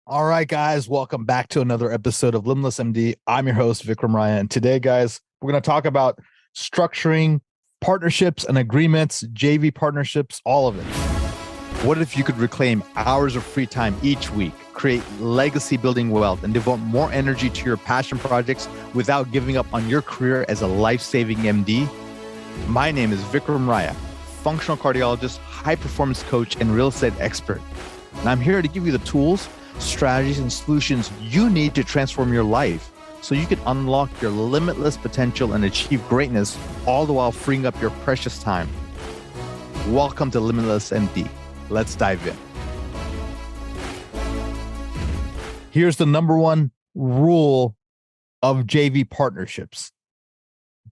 All right, guys, welcome back to another episode of Limitless MD. I'm your host, Vikram Raya. And today, guys, we're going to talk about structuring partnerships and agreements, JV partnerships, all of it. What if you could reclaim hours of free time each week, create legacy building wealth, and devote more energy to your passion projects without giving up on your career as a life-saving MD? My name is Vikram Raya, functional cardiologist, high performance coach, and real estate expert. And I'm here to give you the tools, strategies, and solutions you need to transform your life so you can unlock your limitless potential and achieve greatness, all the while freeing up your precious time. Welcome to Limitless MD. Let's dive in. Here's the number one rule of JV partnerships.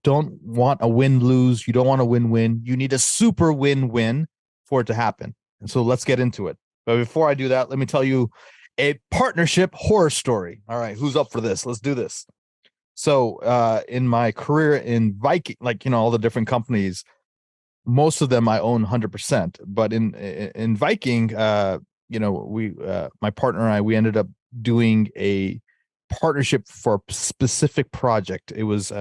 Don't want a win-lose. You don't want a win-win. You need a super win-win for it to happen. And so let's get into it. But before I do that, let me tell you a partnership horror story. All right, who's up for this? Let's do this. So in my career in Viking, all the different companies, most of them I own 100%. But in Viking, my partner and I, we ended up doing a partnership for a specific project. It was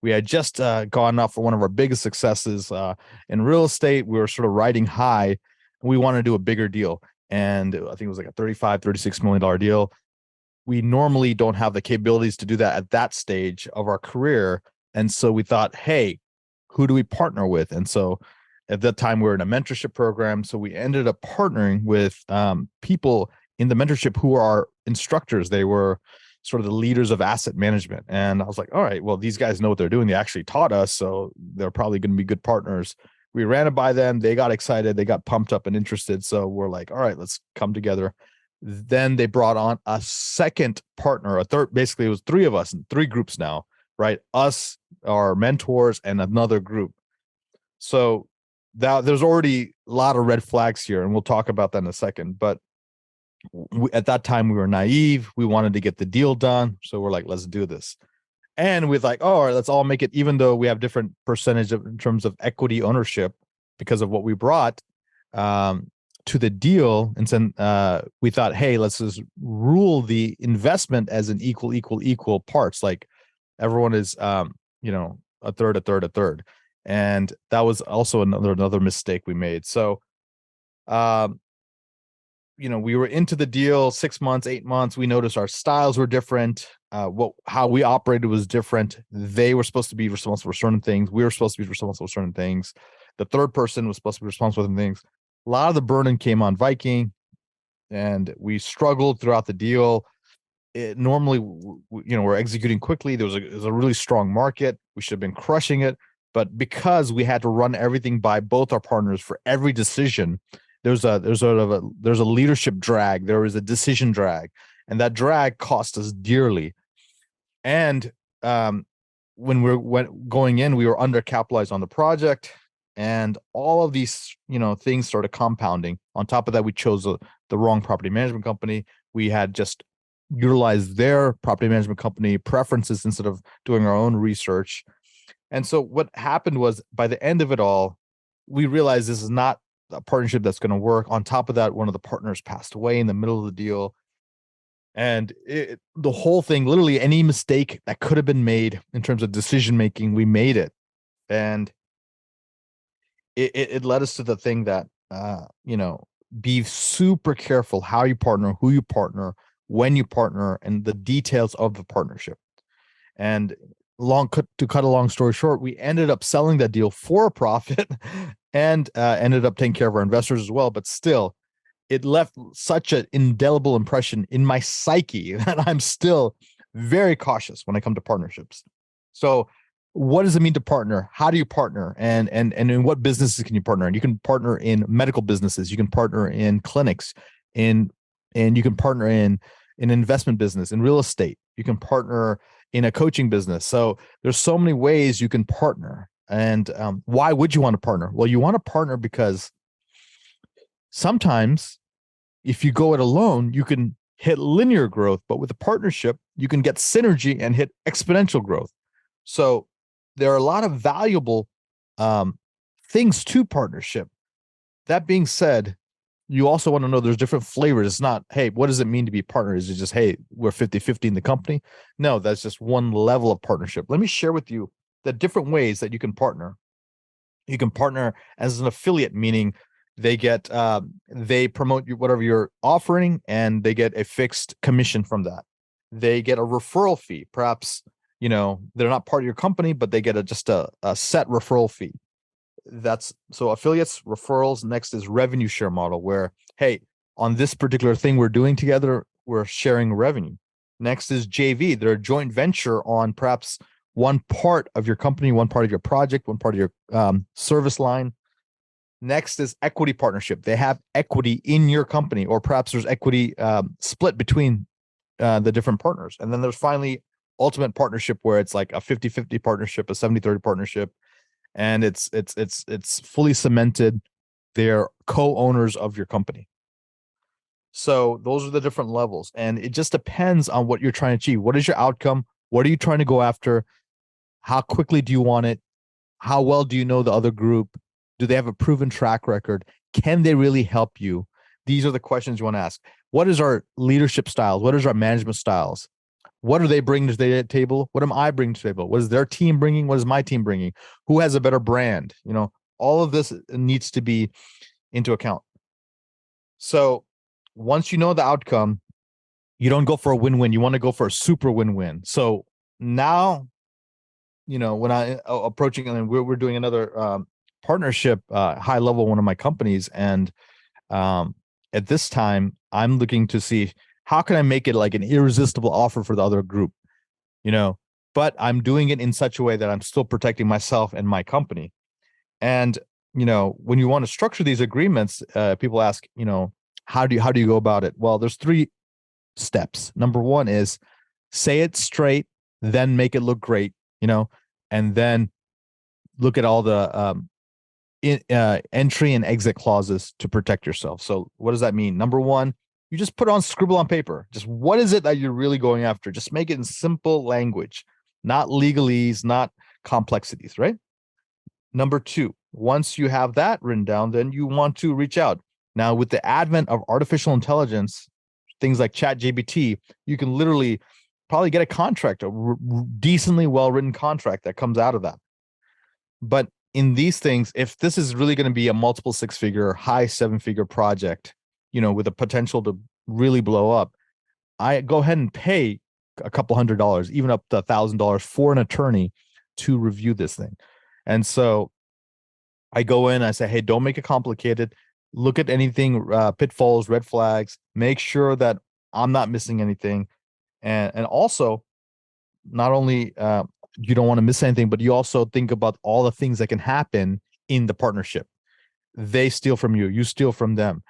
we had just gone off for one of our biggest successes in real estate. We were sort of riding high, and we wanted to do a bigger deal. And I think it was like a $36 million deal. We normally don't have the capabilities to do that at that stage of our career. And so we thought, hey, who do we partner with? And so at that time, we were in a mentorship program. So we ended up partnering with people in the mentorship who are our instructors. They were sort of the leaders of asset management. And I was like, all right, well, these guys know what they're doing. They actually taught us. So they're probably going to be good partners. We ran it by them. They got excited. They got pumped up and interested. So we're like, all right, let's come together. Then they brought on a second partner, a third. Basically, it was three of us in three groups now, right? Us, our mentors, and another group. So there's already a lot of red flags here, and we'll talk about that in a second. But at that time, we were naive. We wanted to get the deal done. So we're like, let's do this. And we're like, oh, all right, let's all make it, even though we have different percentage in terms of equity ownership because of what we brought to the deal. And then we thought, hey, let's just rule the investment as an equal parts. Like everyone is, a third. And that was also another mistake we made. So, we were into the deal 6 months, 8 months. We noticed our styles were different. How we operated was different. They were supposed to be responsible for certain things. We were supposed to be responsible for certain things. The third person was supposed to be responsible for certain things. A lot of the burden came on Viking, and we struggled throughout the deal. Normally, we're executing quickly. There was a really strong market. We should have been crushing it. But because we had to run everything by both our partners for every decision, there's a leadership drag. There was a decision drag, and that drag cost us dearly. And when going in, we were undercapitalized on the project, and all of these things started compounding. On top of that, we chose the wrong property management company. We had just utilized their property management company preferences instead of doing our own research. And so what happened was, by the end of it all, we realized this is not a partnership that's going to work. On top of that, one of the partners passed away in the middle of the deal. And the whole thing, literally any mistake that could have been made in terms of decision making, we made it. And it led us to the thing that, be super careful how you partner, who you partner, when you partner, and the details of the partnership. And to cut a long story short, we ended up selling that deal for a profit and ended up taking care of our investors as well. But still, it left such an indelible impression in my psyche that I'm still very cautious when I come to partnerships. So what does it mean to partner? How do you partner? And in what businesses can you partner? And you can partner in medical businesses. You can partner in clinics, and you can partner in an investment business, in real estate. You can partner in a coaching business. So there's so many ways you can partner. And why would you want to partner? Well, you want to partner because sometimes if you go it alone, you can hit linear growth, but with a partnership, you can get synergy and hit exponential growth. So there are a lot of valuable things to partnership. That being said, you also want to know there's different flavors. It's not, hey, what does it mean to be a partner? Is it just, hey, we're 50-50 in the company? No, that's just one level of partnership. Let me share with you the different ways that you can partner. You can partner as an affiliate, meaning they promote you whatever you're offering, and they get a fixed commission from that. They get a referral fee. Perhaps, they're not part of your company, but they get just a set referral fee. That's so affiliates, referrals. Next is revenue share model, where, hey, on this particular thing we're doing together, we're sharing revenue. Next is JV. They're a joint venture on perhaps one part of your company, one part of your project, one part of your service line. Next is equity partnership. They have equity in your company, or perhaps there's equity split between the different partners. And then there's finally ultimate partnership, where it's like a 50-50 partnership, a 70-30 partnership, and it's fully cemented. They're co-owners of your company. So those are the different levels, and it just depends on what you're trying to achieve. What is your outcome? What are you trying to go after? How quickly do you want it? How well do you know the other group? Do they have a proven track record? Can they really help you? These are the questions you want to ask. What is our leadership styles? What is our management styles? What are they bringing to the table? What am I bringing to the table? What is their team bringing? What is my team bringing? Who has a better brand? All of this needs to be into account. So once you know the outcome, you don't go for a win-win. You want to go for a super win-win. So now, when I approaching, and we're doing another partnership, high level, one of my companies, and at this time, I'm looking to see how can I make it like an irresistible offer for the other group, but I'm doing it in such a way that I'm still protecting myself and my company. And when you want to structure these agreements, people ask, how do you go about it? Well, there's 3 steps. Number 1 is say it straight, then make it look great, and then look at all the entry and exit clauses to protect yourself. So what does that mean? Number 1, you just scribble on paper. Just what is it that you're really going after? Just make it in simple language, not legalese, not complexities, right? Number 2, once you have that written down, then you want to reach out. Now, with the advent of artificial intelligence, things like ChatGPT, you can literally probably get a contract, a decently well-written contract that comes out of that. But in these things, if this is really going to be a multiple 6-figure, high 7-figure project, with a potential to really blow up, I go ahead and pay a couple $100, even up to $1,000 for an attorney to review this thing. And so I go in, I say, hey, don't make it complicated. Look at anything, pitfalls, red flags, make sure that I'm not missing anything. And also, not only you don't want to miss anything, but you also think about all the things that can happen in the partnership. They steal from you, you steal from them.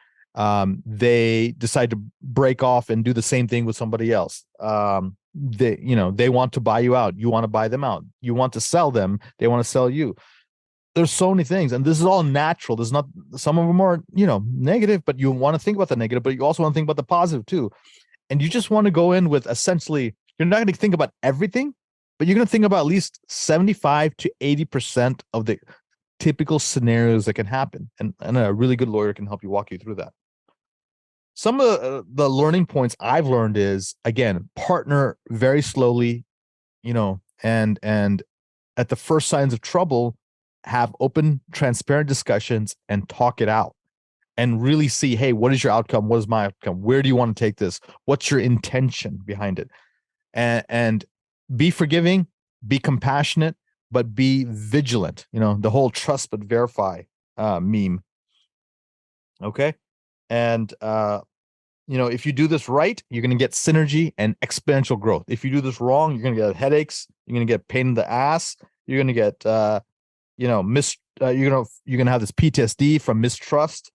They decide to break off and do the same thing with somebody else. They want to buy you out, you want to buy them out. You want to sell them, they want to sell you. There's so many things, and this is all natural. There's not, some of them are, negative, but you want to think about the negative, but you also want to think about the positive too. And you just want to go in with, essentially, you're not going to think about everything, but you're going to think about at least 75 to 80% of the typical scenarios that can happen. And a really good lawyer can help you walk you through that. Some of the learning points I've learned is, again, partner very slowly, and at the first signs of trouble, have open, transparent discussions and talk it out, and really see, hey, what is your outcome? What is my outcome? Where do you want to take this? What's your intention behind it? And be forgiving, be compassionate, but be vigilant. The whole trust but verify meme. Okay. And if you do this right, you're going to get synergy and exponential growth. If you do this wrong, you're going to get headaches. You're going to get pain in the ass. You're going to get you're going to have this PTSD from mistrust.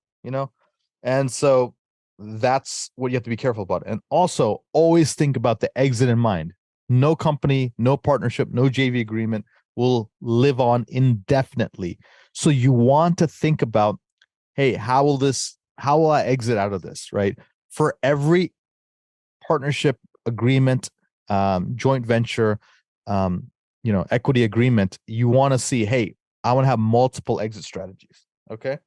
And so that's what you have to be careful about. And also always think about the exit in mind. No company, no partnership, no JV agreement will live on indefinitely. So you want to think about, hey, how will I exit out of this, right? For every partnership agreement, joint venture, equity agreement, you want to see, hey, I want to have multiple exit strategies. Okay.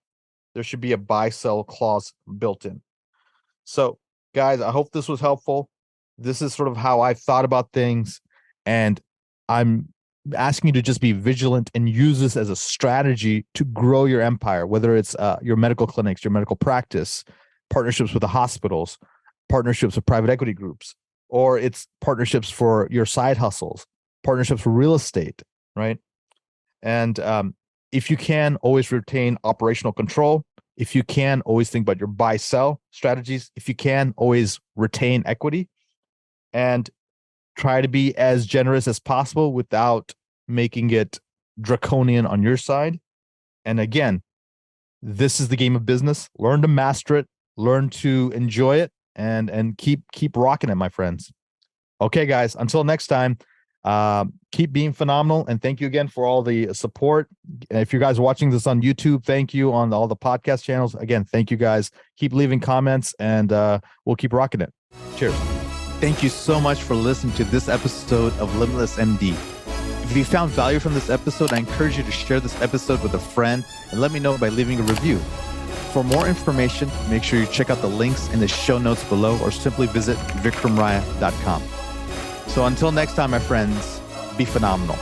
there should be a buy sell clause built in. So guys, I hope this was helpful. This is sort of how I've thought about things, and I'm asking you to just be vigilant and use this as a strategy to grow your empire, whether it's your medical clinics, your medical practice, partnerships with the hospitals, partnerships with private equity groups, or it's partnerships for your side hustles, partnerships for real estate, right? And if you can, always retain operational control. If you can, always think about your buy sell strategies. If you can, always retain equity, and try to be as generous as possible without making it draconian on your side. And again, this is the game of business. Learn to master it, learn to enjoy it, and keep rocking it, my friends. Okay, guys, until next time, keep being phenomenal, and thank you again for all the support. If you guys are watching this on YouTube, thank you. On all the podcast channels, again, thank you guys. Keep leaving comments, and we'll keep rocking it. Cheers. Thank you so much for listening to this episode of Limitless MD. If you found value from this episode, I encourage you to share this episode with a friend and let me know by leaving a review. For more information, make sure you check out the links in the show notes below, or simply visit vikramraya.com. So until next time, my friends, be phenomenal.